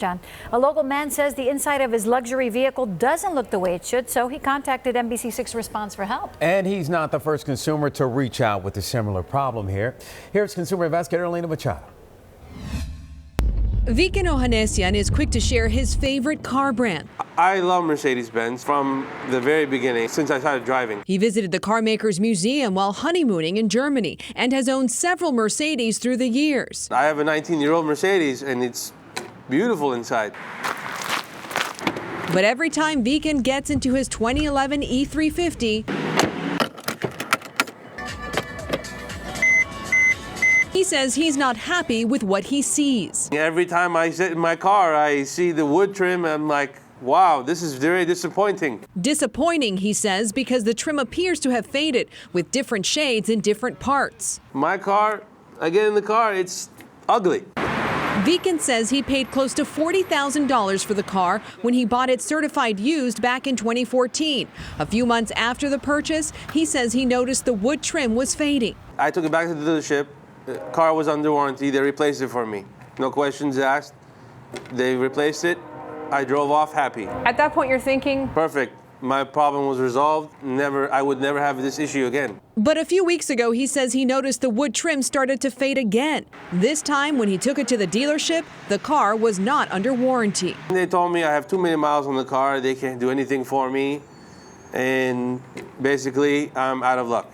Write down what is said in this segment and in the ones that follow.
John, a local man says the inside of his luxury vehicle doesn't look the way it should, so he contacted NBC6 Response for help. And he's not the first consumer to reach out with a similar problem here. Here's consumer investigator Elena Machado. Viken Ohanesian is quick to share his favorite car brand. I love Mercedes-Benz from the very beginning, since I started driving. He visited the car maker's museum while honeymooning in Germany and has owned several Mercedes through the years. I have a 19-year-old Mercedes, and it's beautiful inside. But every time Viken gets into his 2011 E350, he says he's not happy with what he sees. Every time I sit in my car, I see the wood trim, I'm like, wow, this is very disappointing. Disappointing, he says, because the trim appears to have faded with different shades in different parts. My car, I get in the car, it's ugly. Viken says he paid close to $40,000 for the car when he bought it certified used back in 2014. A few months after the purchase, he says he noticed the wood trim was fading. I took it back to the dealership. The car was under warranty. They replaced it for me. No questions asked. They replaced it. I drove off happy. At that point, you're thinking, perfect. My problem was resolved. I would never have this issue again. But a few weeks ago, he says he noticed the wood trim started to fade again. This time, when he took it to the dealership, the car was not under warranty. They told me I have too many miles on the car. They can't do anything for me. And basically, I'm out of luck.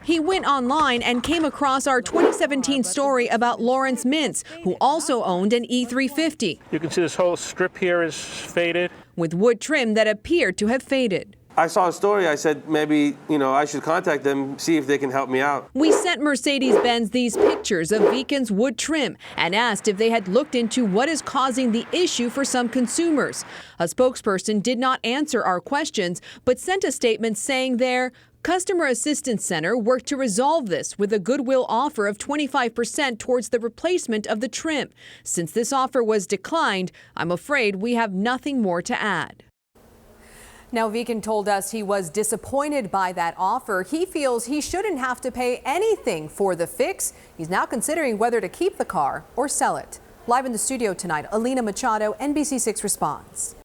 He went online and came across our 2017 story about Lawrence Mintz, who also owned an E350. You can see this whole strip here is faded, with wood trim that appeared to have faded. I saw a story. I said maybe, I should contact them, see if they can help me out. We sent Mercedes-Benz these pictures of Viken's wood trim and asked if they had looked into what is causing the issue for some consumers. A spokesperson did not answer our questions, but sent a statement saying their Customer Assistance Center worked to resolve this with a goodwill offer of 25% towards the replacement of the trim. Since this offer was declined, I'm afraid we have nothing more to add. Now, Viken told us he was disappointed by that offer. He feels he shouldn't have to pay anything for the fix. He's now considering whether to keep the car or sell it. Live in the studio tonight, Elena Machado, NBC6 Response.